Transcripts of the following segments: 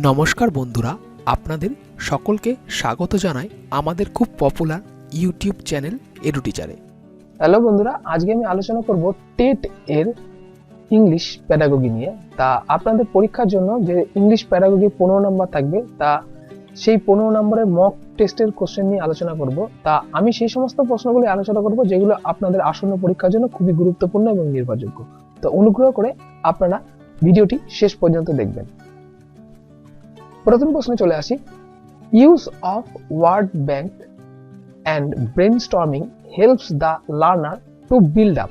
নমস্কার বন্ধুরা, আপনাদের সকলকে স্বাগত জানাই আমাদের খুব পপুলার ইউটিউব চ্যানেল এডু টিচারে। হ্যালো বন্ধুরা, আজকে আমি আলোচনা করব টেট এর ইংলিশ প্যাডাগজি নিয়ে। তা আপনাদের পরীক্ষার জন্য যে ইংলিশ প্যাডাগজি 15 নম্বর থাকবে, তা সেই 15 নম্বরের মক টেস্টের কোশ্চেন নিয়ে আলোচনা করব। তা আমি সেই সমস্ত প্রশ্নগুলি আলোচনা করব যেগুলো আপনাদের আসন্ন পরীক্ষার জন্য খুবই গুরুত্বপূর্ণ এবং নির্ভরযোগ্য। তো অনুগ্রহ করে আপনারা ভিডিওটি শেষ পর্যন্ত দেখবেন। প্রথম প্রশ্নে চলে আসি। Use of word bank and brainstorming helps the learner to build up.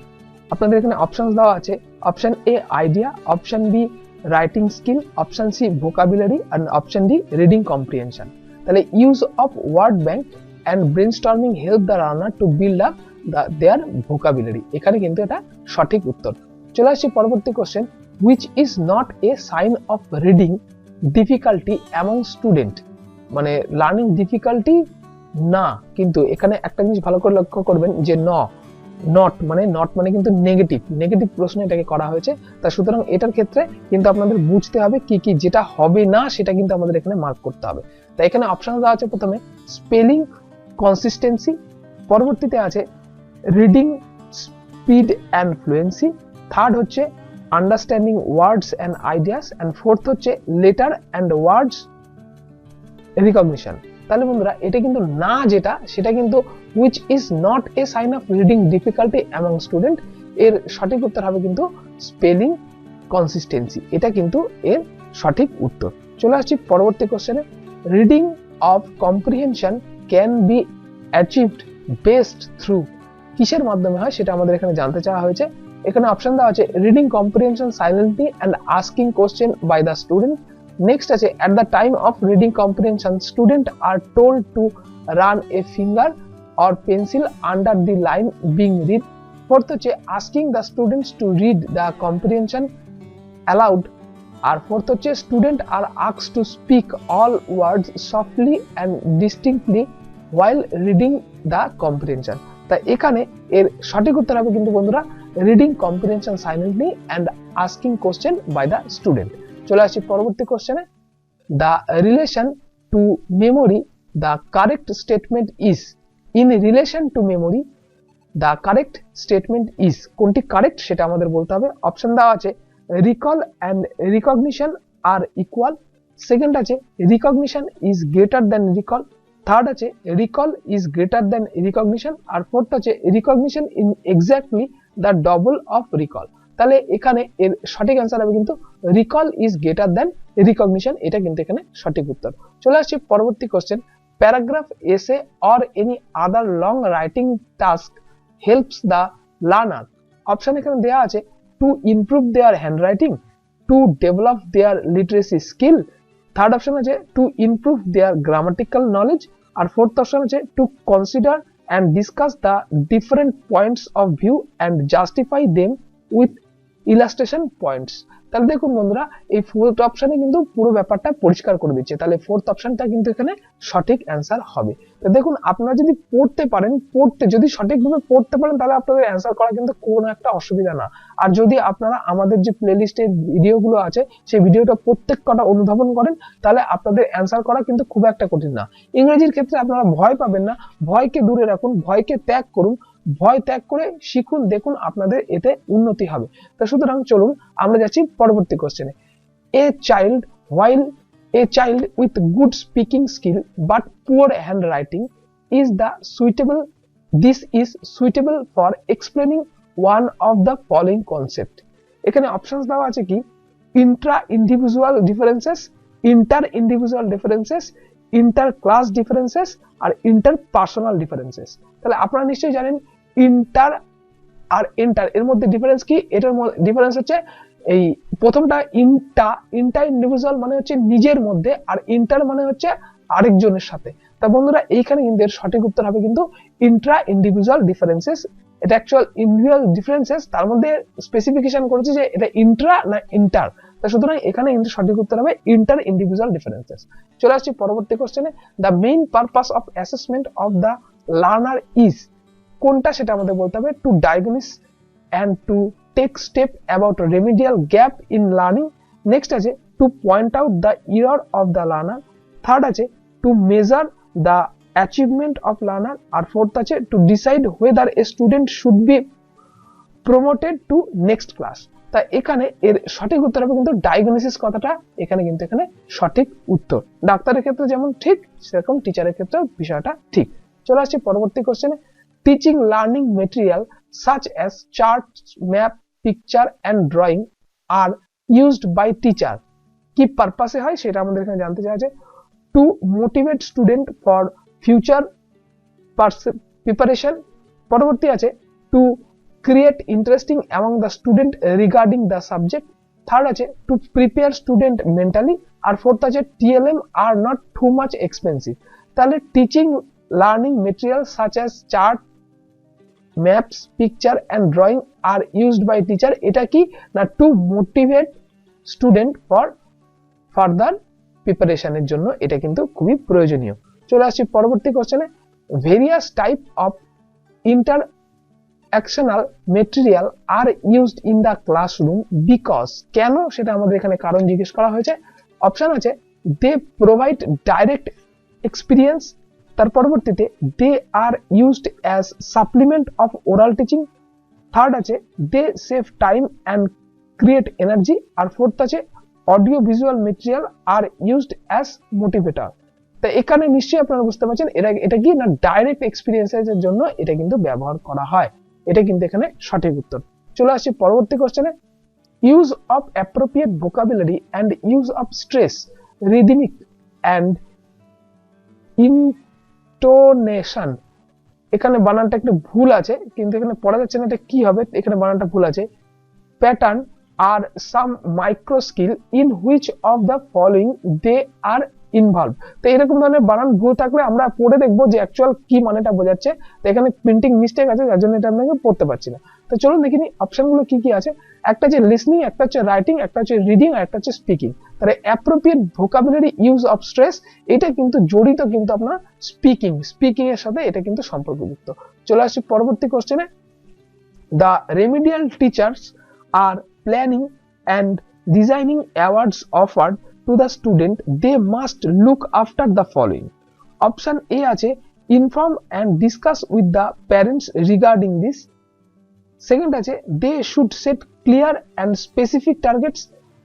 আপনাদের এখানে অপশনস দেওয়া আছে। Option A idea, option B writing skill, option C vocabulary আর অপশন ডি রিডিং কম্প্রিহেনশন। তাহলে use of word bank and brainstorming help the learner to build up their vocabulary. এখানে কিন্তু এটা সঠিক উত্তর। চলে আসছি পরবর্তী question. Which is not a sign of reading difficulty among student. মানে লার্নিং ডিফিকাল্টি না, কিন্তু এখানে একটা জিনিস ভালো করে লক্ষ্য করবেন যে নট মানে কিন্তু নেগেটিভ প্রশ্ন এটাকে করা হয়েছে। তা সুতরাং এটার ক্ষেত্রে কিন্তু আপনাদের বুঝতে হবে কি কি যেটা হবে না সেটা কিন্তু আমাদের এখানে মার্ক করতে হবে। তাই এখানে অপশন দেওয়া আছে প্রথমে স্পেলিং কনসিস্টেন্সি, পরবর্তীতে আছে reading speed and fluency, third হচ্ছে understanding words and ideas, and fourth হচ্ছে লেটার অ্যান্ড ওয়ার্ডস রিকগনিশন। তাহলে বন্ধুরা এটা কিন্তু না, যেটা সেটা কিন্তু which is not a sign of reading difficulty among student, এর সঠিক উত্তর হবে কিন্তু স্পেলিং কনসিস্টেন্সি। এটা কিন্তু এর সঠিক উত্তর। চলে আসছি পরবর্তী কোশ্চেনে। Reading of comprehension can B achieved best through, কিসের মাধ্যমে হয় সেটা আমাদের এখানে জানতে চাওয়া হয়েছে। এখানে অপশন দেওয়া আছে reading comprehension silently and asking question by the student. Next আছে at the time of reading comprehension student are told to run a finger or pencil under the line being read. Fourth হচ্ছে asking the students to read the comprehension aloud, আর fourth হচ্ছে student are asked to speak all words softly and distinctly while reading the comprehension. তাই এখানে এর সঠিক উত্তর হবে কিন্তু বন্ধুরা reading comprehension silently and asking question by the student. চলে আসছি পরবর্তী কোশ্চেনে। The relation to memory, the correct statement is. In relation to memory the correct statement is, কোনটি কারেক্ট সেটা আমাদের বলতে হবে। অপশন দেওয়া আছে রিকল অ্যান্ড রিকগনিশন আর ইকুয়াল, সেকেন্ড আছে recognition is greater than recall, third আছে recall is greater than recognition, আর ফোর্থ আছে recognition in exactly the double of recall. তাহলে এখানে এর সঠিক অ্যান্সার হবে কিন্তু recall is greater than recognition, এটা কিন্তু এখানে সঠিক উত্তর। চলে আসছি পরবর্তী question. Paragraph, essay or any other long writing task helps the learner. Option এখানে দেওয়া আছে to improve their handwriting, to develop their literacy skill, third option আছে to improve their grammatical knowledge, আর ফোর্থ অপশন আছে to consider and discuss the different points of view and justify them with illustration points. তাহলে দেখুন বন্ধুরা এই fourth অপশনে কিন্তু পুরো ব্যাপারটা পরিষ্কার করে দিচ্ছে। তাহলে ফোর্থ অপশনটা কিন্তু এখানে সঠিক অ্যান্সার হবে। তো দেখুন আপনারা যদি পড়তে পারেন, যদি সঠিকভাবে পড়তে পারেন তাহলে আপনাদের অ্যান্সার করা কিন্তু কোনো একটা অসুবিধা না। আর যদি আপনারা আমাদের যে প্লেলিস্টের ভিডিওগুলো আছে সেই ভিডিওটা প্রত্যেক কটা অনুধাবন করেন তাহলে আপনাদের অ্যান্সার করা কিন্তু খুব একটা কঠিন না। ইংরেজির ক্ষেত্রে আপনারা ভয় পাবেন না, ভয়কে দূরে রাখুন, ভয়কে ত্যাগ করুন, ভয় ত্যাগ করে শিখুন, দেখুন আপনাদের এতে উন্নতি হবে। তো সুতরাং চলুন আমরা যাচ্ছি পরবর্তী কোশ্চেনে। A child with good speaking skill but poor hand writing is suitable for explaining one of the following concept. এখানে অপশনস দেওয়া আছে কি intra individual differences, inter individual differences, inter class differences আর ইন্টার পার্সোনাল ডিফারেন্সেস। তাহলে আপনারা নিশ্চয়ই জানেন inter আর inter এর মধ্যে ডিফারেন্স কি। এটার ডিফারেন্স হচ্ছে এই প্রথমটা ইন্টা ইন্ডিভিজুয়াল মানে হচ্ছে নিজের মধ্যে, আর ইন্টার মানে হচ্ছে আরেকজনের সাথে। তা বন্ধুরা এইখানে কিন্তু এর সঠিক উত্তর হবে কিন্তু ইন্ট্রা ইন্ডিভিজুয়াল ডিফারেন্সেস। এটা অ্যাকচুয়াল ইন্ডিভিজুয়াল ডিফারেন্সেস, তার মধ্যে স্পেসিফিকেশন করেছে যে এটা ইন্ট্রা না ইন্টার। তা সুতরাং এখানে কিন্তু সঠিক উত্তর হবে ইন্টার ইন্ডিভিজুয়াল ডিফারেন্সেস। চলে আসছি পরবর্তী কোশ্চেনে। The main purpose of assessment of the learner is, কোনটা সেটা আমাদের বলতে হবে to diagnose and to take step about remedial gap in learning. Next আছে to point out the error of the learner, third আছে to measure the achievement of learner, আর fourth আছে to decide whether a student should be promoted to next class. তা এখানে এর সঠিক উত্তর হবে কিন্তু ডায়াগনোসিস কথাটা এখানে কিন্তু এখানে সঠিক উত্তর। ডাক্তারের ক্ষেত্রে যেমন ঠিক সেরকম টিচারের ক্ষেত্রেও বিষয়টা ঠিক। চলে আসছি পরবর্তী কোশ্চেনে। Teaching learning material such as chart, map, picture and drawing are used by teacher কি পারপাসে হয় সেটা আমাদের এখানে জানতে চাওয়া আছে। To motivate student for future preparation, পরবর্তী আছে to create interesting among the student regarding the subject, third আছে to prepare student mentally, আর fourth আছে TLM are not too much expensive। তাহলে teaching learning material such as chart, maps, picture and drawing are used by teacher, এটা কি না to motivate student for further preparation এর জন্য এটা কিন্তু খুবই প্রয়োজনীয়। চলে আসছি পরবর্তী কোশ্চেনে। various type of actional material are used in the classroom because, কেন সেটা আমাদের এখানে কারণ জিজ্ঞেস করা হয়েছে। অপশন আছে they provide direct experience, তার পরবর্তীতে they are used as supplement of oral teaching, third আছে they save time and create energy, আর ফোর্থ আছে audio visual material are used as motivator। তো এখানে নিশ্চয়ই আপনারা বুঝতে পারছেন এটা কি না ডাইরেক্ট এক্সপেরিয়েন্সের জন্য এটা কিন্তু ব্যবহার করা হয়, এটা কিন্তু এখানে সঠিক উত্তর। চলে আসছি পরবর্তী কোশ্চেনে। Use of appropriate vocabulary and use of stress, rhythmic and intonation, এখানে বানানটা একটু ভুল আছে কিন্তু এখানে পড়া যাচ্ছে না এটা কি হবে, এখানে বানানটা ভুল আছে। প্যাটার্ন আর some micro skill in which of the following they are involve. তো এরকম ধরনের বানান ভুল থাকলে আমরা পড়ে দেখবো যে অ্যাকচুয়াল কি মানেটা বোঝাচ্ছে। তো এখানে প্রিন্টিং মিস্টেক আছে যার জন্য এটা আপনাকে পড়তে পারছি না। তো চলুন দেখিনি অপশনগুলো কি কি আছে। একটা হচ্ছে লিসনিং, একটা হচ্ছে রাইটিং, একটা হচ্ছে রিডিং আর একটা হচ্ছে স্পিকিং। তাহলে appropriate vocabulary use of stress এটা কিন্তু জড়িত কিন্তু আপনার স্পিকিং এর সাথে এটা কিন্তু সম্পর্কযুক্ত। চলে আসছি পরবর্তী কোশ্চেনে। The remedial teachers are planning and designing awards offered to the student, they must look after the following. Option A আছে inform and discuss with the parents regarding this. Second আছে they should set clear and specific targets.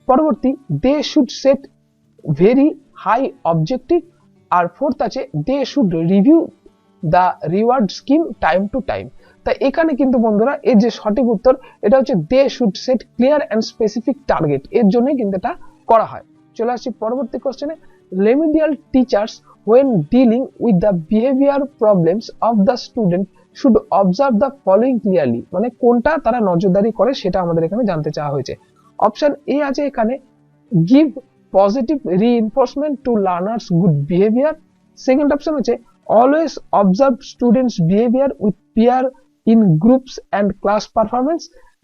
পরবর্তী they should set very high objective. R fourth আছে they should review the reward scheme time to time. তাই এখানে কিন্তু বন্ধুরা এর যে সঠিক উত্তর এটা হচ্ছে they should set clear and specific target, এর জন্যই কিন্তু এটা করা হয়। চলে আসছি পরবর্তী কোশ্চেনে। Remedial teachers when dealing with the behavior problems of the student should observe the following clearly, মানে কোনটা তারা নজরদারি করে সেটা আমাদের এখানে জানতে চাওয়া হয়েছে। অপশন এ আছে এখানে give positive reinforcement to learners good behavior, second option আছে always observe students behavior with peer in groups and class performance,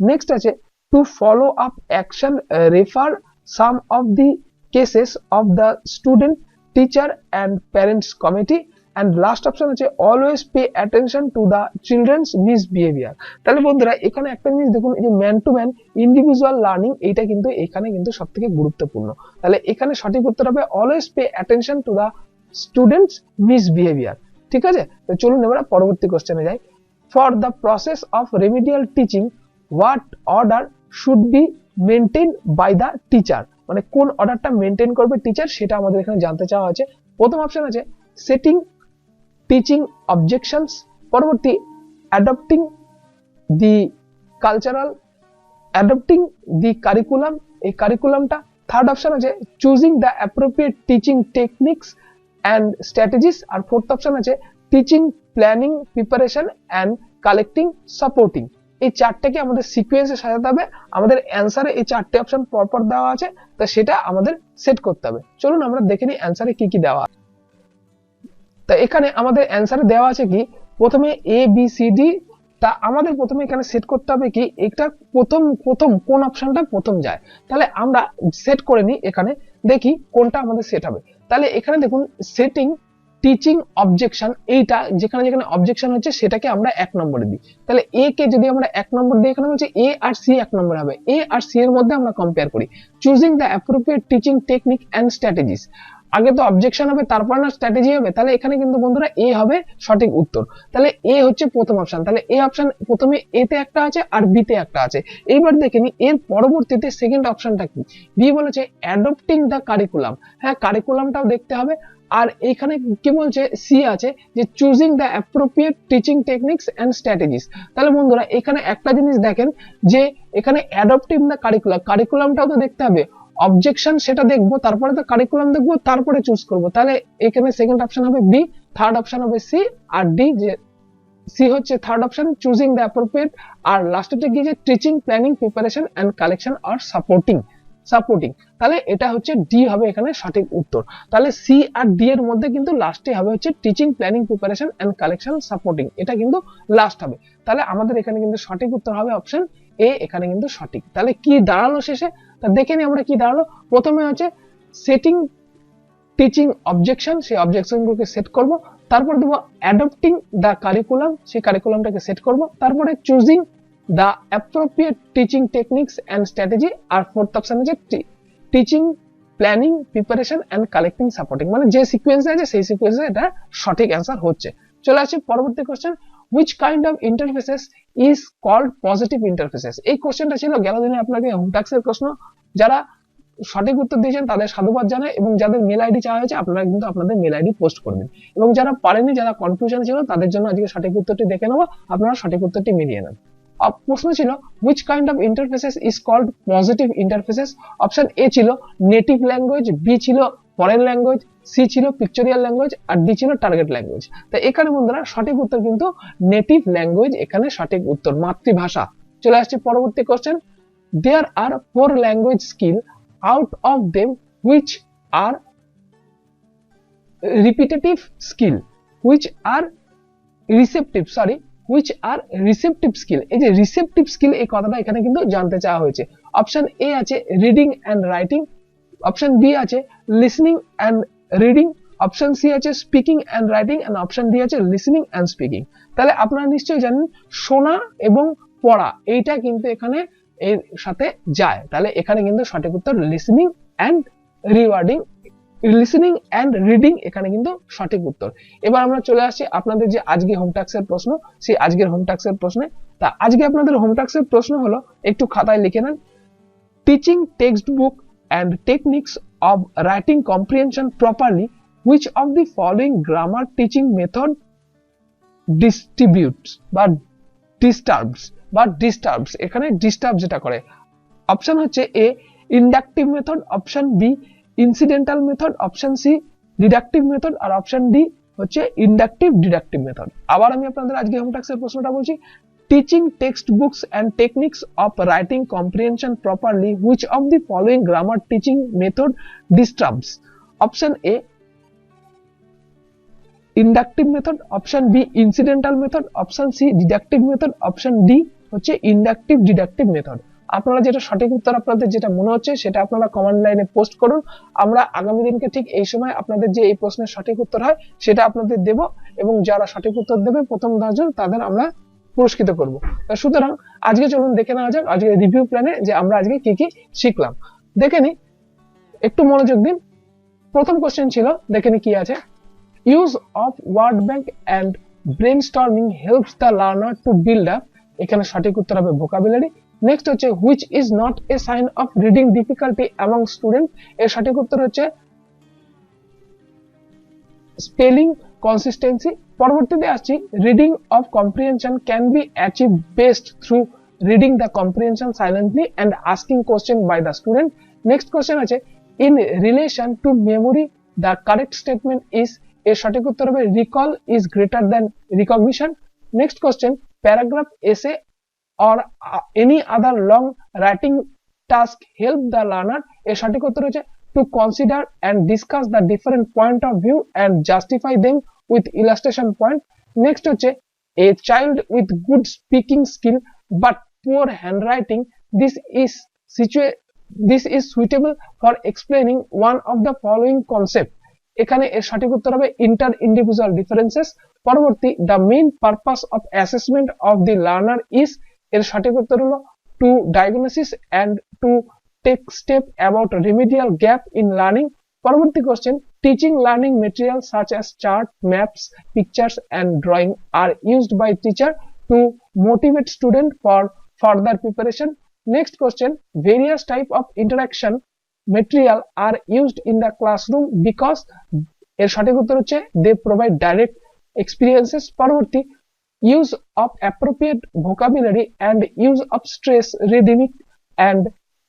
next আছে to follow up action refer some of the cases of the student, teacher and parents committee, and last option আছে always pay attention to the children's misbehavior। তাহলে বন্ধুরা এখানে একটা জিনিস দেখুন, এই যে man to man individual learning এইটা কিন্তু এখানে কিন্তু সবথেকে গুরুত্বপূর্ণ। তাহলে এখানে সঠিক উত্তর হবে always pay attention to the students misbehavior। ঠিক আছে, তো চলুন এবার পরবর্তী কোশ্চেনে যাই। for the process of remedial teaching what order should be maintained by the teacher, মানে কোন অর্ডারটা মেনটেন করবে টিচার সেটা আমাদের এখানে জানতে চাওয়া আছে। প্রথম অপশন আছে সেটিং টিচিং অবজেকশনস, পরবর্তী adopting the cultural, adopting the curriculum, এই কারিকুলামটা, থার্ড অপশন আছে choosing the appropriate teaching techniques and strategies, আর ফোর্থ অপশন আছে teaching planning preparation and collecting supporting. এই চারটাকে আমাদের সিকোয়েন্সে সাজাতে হবে, আমাদের অ্যান্সারে এই চারটে অপশন পরপর দেওয়া আছে, তা সেটা আমাদের সেট করতে হবে। চলুন আমরা দেখে নিই অ্যান্সারে কি কি দেওয়া আছে। তা এখানে আমাদের অ্যান্সারে দেওয়া আছে কি প্রথমে এ বি সি ডি, তা আমাদের প্রথমে এখানে সেট করতে হবে কি এটা প্রথম কোন অপশনটা প্রথম যায়, তাহলে আমরা সেট করে নিই, এখানে দেখি কোনটা আমাদের সেট হবে। তাহলে এখানে দেখুন সেটিং টিচিং অবজেকশন, এইটা যেখানে যেখানে অবজেকশন হচ্ছে সেটাকে আমরা 1 নম্বরে দিই। তাহলে এ কে যদি আমরা 1 নম্বর দিই, এখানে বলছে এ আর সি 1 নম্বর হবে, এ আর সি এর মধ্যে আমরা কম্পেয়ার করি। Choosing the appropriate teaching technique and strategies, আগে তো অবজেকশন হবে তারপর না স্ট্র্যাটেজি হবে, তাহলে এখানে কিন্তু বন্ধুরা এ হবে সঠিক উত্তর। তাহলে এ হচ্ছে প্রথম অপশন, তাহলে এ অপশন প্রথমে এ তে একটা আছে আর বি তে একটা আছে। এইবার দেখে নি এর পরবর্তীতে সেকেন্ড অপশনটা কি, বি বলেছে অ্যাডপ্টিং দ্য কারিকুলাম, হ্যাঁ কারিকুলামটাও দেখতে হবে। আর এখানে কি বলছে, সি আছে যে choosing the appropriate teaching techniques and strategies. তাহলে বন্ধুরা এখানে একটা জিনিস দেখেন যে এখানে অ্যাডপ্টিং দ্য কারিকুলাম, কারিকুলামটাও তো দেখতে হবে, অবজেকশন সেটা দেখবো, তারপরে তো কারিকুলাম দেখবো, তারপরে চুজ করব। তাহলে এখানে সেকেন্ড অপশন হবে বি, থার্ড অপশন হবে সি, আর ডি যে সি হচ্ছে third option choosing the appropriate, আর লাস্টেরটা কি যে teaching planning preparation and collection আর সাপোর্টিং। তাহলে এটা হচ্ছে ডি হবে এখানে সঠিক উত্তর। তাহলে সি আর ডি এর মধ্যে কিন্তু লাস্টে হবে হচ্ছে teaching planning preparation and collection supporting, এটা কিন্তু লাস্ট হবে। তাহলে আমাদের এখানে কিন্তু সঠিক উত্তর হবে অপশন এ, এখানে কিন্তু সঠিক। তাহলে কি দাঁড়ালো শেষে, তা দেখে নি আমরা কি দাঁড়ালো। প্রথমে হচ্ছে সেটিং টিচিং অবজেকশন, সেই অবজেকশন গুলোকে সেট করব, তারপর দেবো অ্যাডপ্টিং দ্য কারিকুলাম, সেই কারিকুলামটাকে সেট করব, তারপরে choosing the appropriate teaching techniques and strategy, আর ফোর্থ অপশন হচ্ছে teaching planning preparation and collecting supporting. মানে যে সিকোয়েন্সে আছে সেই সিকোয়েন্সে এটা সঠিক অ্যান্সার হচ্ছে। চলে আসি পরবর্তী question, which kind of interfaces is called positive interfaces। এই কোশ্চেনটা ছিল গেল দিনে আপনাকে হোম টাস্কের প্রশ্ন। যারা সঠিক উত্তর দিয়েছেন তাদের সাধুবাদ জানাই, এবং যাদের মেল আইডি চাওয়া হয়েছে আপনারা কিন্তু আপনাদের মেল আইডি পোস্ট করবেন, এবং যারা পারেনি, যারা কনফিউশন ছিল, তাদের জন্য আজকে সঠিক উত্তরটি দেখে নেবো, আপনারা সঠিক উত্তরটি মিলিয়ে নেন। প্রশ্ন ছিল which kind of interfaces is called positive interfaces। Option A ছিল নেটিভ ল্যাঙ্গুয়েজ, বি ছিল ফরেন ল্যাঙ্গুয়েজ, সি ছিল পিকচরিয়াল ল্যাঙ্গুয়েজ, আর ডি ছিল টার্গেট ল্যাঙ্গুয়েজ। তো এখানে বন্ধুরা সঠিক উত্তর কিন্তু নেটিভ ল্যাঙ্গুয়েজ, এখানে সঠিক উত্তর, মাতৃভাষা। চলে আসছে পরবর্তী question, there are 4 language skill, out of them which are repetitive skill, which are receptive skill। এই যে রিসেপটিভ স্কিল, এই কথাটা এখানে কিন্তু জানতে চাওয়া হয়েছে। অপশন এ আছে reading and writing, option B আছে listening and reading, option C আছে speaking and writing, and option D আছে লিসনিং এন্ড স্পিকিং। তাহলে আপনারা নিশ্চয়ই জানেন শোনা এবং পড়া, এইটা কিন্তু এখানে এর সাথে যায়। তাহলে এখানে কিন্তু সঠিক উত্তর লিসনিং এন্ড রিডিং, এখানে কিন্তু সঠিক উত্তর। এবার আমরা চলে আসছি আপনাদের যে আজকে হোম টাস্কের প্রশ্ন, সেই আজকের হোম টাস্কের প্রশ্নে। তা আজকে আপনাদের হোম টাস্কের প্রশ্ন হলো, একটু খাতায় লিখে নেন, teaching text book and techniques of writing comprehension properly, which of the following grammar teaching method disturbs, এখানে ডিস্টার্ব যেটা করে। অপশন হচ্ছে A inductive method, option B incidental method, option C deductive method, আর অপশন ডি হচ্ছে inductive deductive method. আবার আমি আপনাদের আজকে হোম টাস্কের প্রশ্নটা বলছি, teaching textbooks and techniques of writing comprehension properly, which of the following grammar teaching method disturbs? Option A inductive method, option B incidental method, option C deductive method, option D হচ্ছে inductive deductive method। আপনারা যেটা সঠিক উত্তর আপনাদের যেটা মনে হচ্ছে সেটা আপনারা কমেন্ট লাইনে পোস্ট করুন। আমরা আগামী দিনকে ঠিক এই সময় আপনাদের যে এই প্রশ্নের সঠিক উত্তর হয় সেটা আপনাদের দেব, এবং যারা সঠিক উত্তর দেবে প্রথম 10 জন তাদের আমরা পুরস্কৃত করব। সুতরাং আজকে চলুন দেখে নেওয়া যাক আজকে রিভিউ প্ল্যানে যে আমরা আজকে কি কি শিখলাম। দেখে নি, একটু মনোযোগ দিন। প্রথম কোশ্চেন ছিল, দেখে নি কি আছে, use of word bank and brainstorming helps the learner to build up, এখানে সঠিক উত্তর হবে ভোকাবুলারি। নেক্সট হচ্ছে which is not a sign of reading difficulty among student, এর সঠিক উত্তর হচ্ছে স্পেলিং কনসিস্টেন্সি। পরবর্তীতে আসছি, reading of comprehension can be achieve best through reading the comprehension silently and asking question by the student. Next question আছে, in relation to memory the correct statement is, এর সঠিক উত্তর হবে recall is greater than recognition. Next question, paragraph এসে or any other long writing task help the learner, এর সঠিক উত্তর হচ্ছে to consider and discuss the different point of view and justify them with illustration point. Next হচ্ছে a child with good speaking skill but poor handwriting, this is suitable for explaining one of the following concept, এখানে এর সঠিক উত্তর হবে inter individual differences. পরবর্তী, the main purpose of assessment of the learner is, এর সঠিক উত্তর হলো to diagnosis and to take step about remedial gap in learning. পরবর্তী question, teaching learning material such as chart, maps, pictures and drawing are used by teacher to motivate student for further preparation. Next question, various type of interaction material are used in the classroom because, এর সঠিক উত্তর হচ্ছে they provide direct experiences. পরবর্তী, use of appropriate vocabulary and use of stress reading and,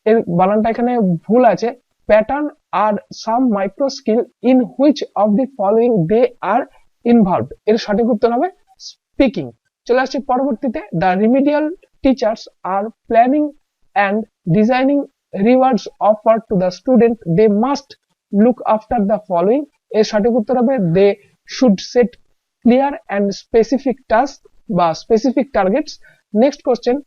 এর বানানটা এখানে ভুল আছে, pattern are some micro skill in which of the following they are involved, এর সঠিক উত্তর হবে স্পিকিং। চলে আসছি পরবর্তীতে, the remedial teachers are planning and designing rewards offer to the student, they must look after the following, এর সঠিক উত্তর হবে they should set clear and specific task বা specific targets. Next question,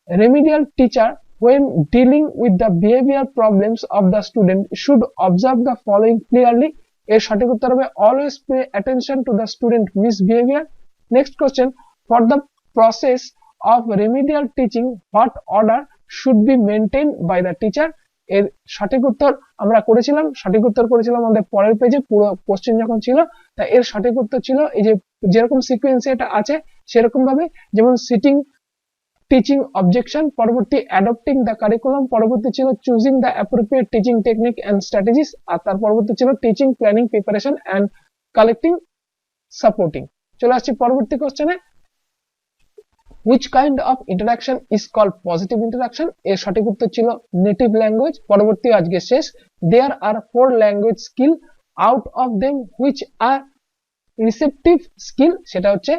remedial teacher when dealing with the behavior problems of the student should observe the following clearly, এর সঠিক উত্তর হবে always pay attention to the student misbehavior. Next question, for the process of remedial teaching what order should be maintained by the teacher, এর সঠিক উত্তর আমরা করেছিলাম, সঠিক উত্তর করেছিলাম আমাদের পরের পেজে পুরো কোশ্চেন যখন ছিল। তা এর সঠিক উত্তর ছিল এই যে যেরকম সিকোয়েন্সে এটা আছে সেরকম ভাবে, যেমন সিটিং, টিচিং অবজেকশন, পরবর্তী অ্যাডপ্টিং দ্য কারিকুলাম, পরবর্তী ছিল choosing the appropriate teaching technique and strategies, আর তার পরবর্তী ছিল teaching, planning, preparation and collecting, supporting. চলে আসছি পরবর্তী কোশ্চেনে, which kind of interaction is called positive interaction, এর সঠিক উত্তর ছিল নেটিভ ল্যাঙ্গুয়েজ। পরবর্তী আজকে শেষ, there are 4 language skill out of them which are receptive skill, সেটা হচ্ছে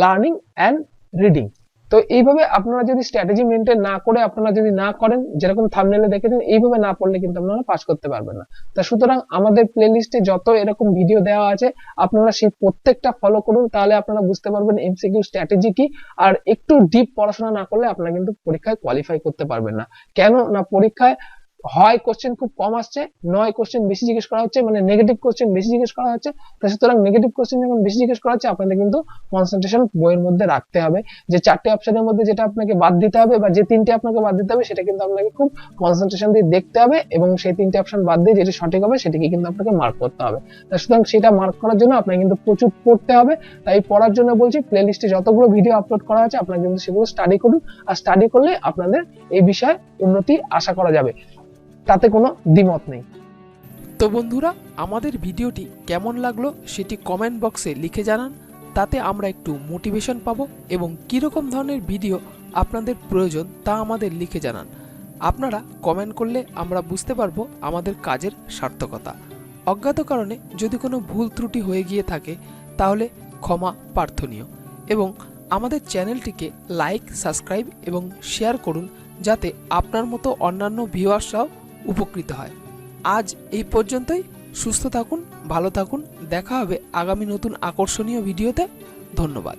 লার্নিং অ্যান্ড রিডিং। তো এইভাবে আপনারা যদি স্ট্র্যাটেজি মেনটেন না করে, আপনারা যদি না করেন, যেরকম থাম্বনেলে দেখেছেন, এইভাবে না পড়লে কিন্তু আপনারা পাস করতে পারবেন না। তা সুতরাং আমাদের প্লেলিস্টে যত এরকম ভিডিও দেওয়া আছে আপনারা সেই প্রত্যেকটা ফলো করুন, তাহলে আপনারা বুঝতে পারবেন এমসিকিউ স্ট্র্যাটেজি কি। আর একটু ডিপ পড়াশোনা না করলে আপনারা কিন্তু পরীক্ষায় কোয়ালিফাই করতে পারবেন না। কেন না, পরীক্ষায় হয় কোশ্চেন খুব কম আসছে, নয় কোশ্চেন বেশি জিজ্ঞেস করা হচ্ছে, মানে নেগেটিভ কোশ্চেন বেশি জিজ্ঞেস করা হচ্ছে। তো সুতরাং নেগেটিভ কোশ্চেন যখন বেশি জিজ্ঞেস করা হচ্ছে আপনাদের কিন্তু কনসেন্ট্রেশন বইয়ের মধ্যে রাখতে হবে, যে 4টে অপশনের মধ্যে যেটা আপনাকে বাদ দিতে হবে বা যে 3টে আপনাকে বাদ দিতে হবে সেটা কিন্তু আপনাকে খুব কনসেন্ট্রেশন দিয়ে দেখতে হবে, এবং সেই 3টে অপশন বাদ দিয়ে যেটা সঠিক হবে সেটাকে কিন্তু আপনাকে মার্ক করতে হবে। তো সুতরাং সেটা মার্ক করার জন্য আপনাকে কিন্তু প্রচুর পড়তে হবে। তাই পড়ার জন্য বলছি, প্লেলিস্টে যতগুলো ভিডিও আপলোড করা আছে আপনারা কিন্তু সেগুলো স্টাডি করুন, আর স্টাডি করলে আপনাদের এই বিষয়ে উন্নতি আশা করা যাবে, তাতে কোনো দ্বিমত নেই। তো বন্ধুরা, আমাদের ভিডিওটি কেমন লাগলো সেটি কমেন্ট বক্সে লিখে জানান, তাতে আমরা একটু মোটিভেশন পাবো, এবং কীরকম ধরনের ভিডিও আপনাদের প্রয়োজন তা আমাদের লিখে জানান। আপনারা কমেন্ট করলে আমরা বুঝতে পারবো আমাদের কাজের সার্থকতা। অজ্ঞাত কারণে যদি কোনো ভুল ত্রুটি হয়ে গিয়ে থাকে তাহলে ক্ষমা প্রার্থনীয়, এবং আমাদের চ্যানেলটিকে লাইক, সাবস্ক্রাইব এবং শেয়ার করুন, যাতে আপনার মতো অন্যান্য ভিউয়ার্সরাও উপকৃত হয়। আজ এই পর্যন্তই। সুস্থ থাকুন, ভালো থাকুন, দেখা হবে আগামী নতুন আকর্ষণীয় ভিডিওতে। ধন্যবাদ।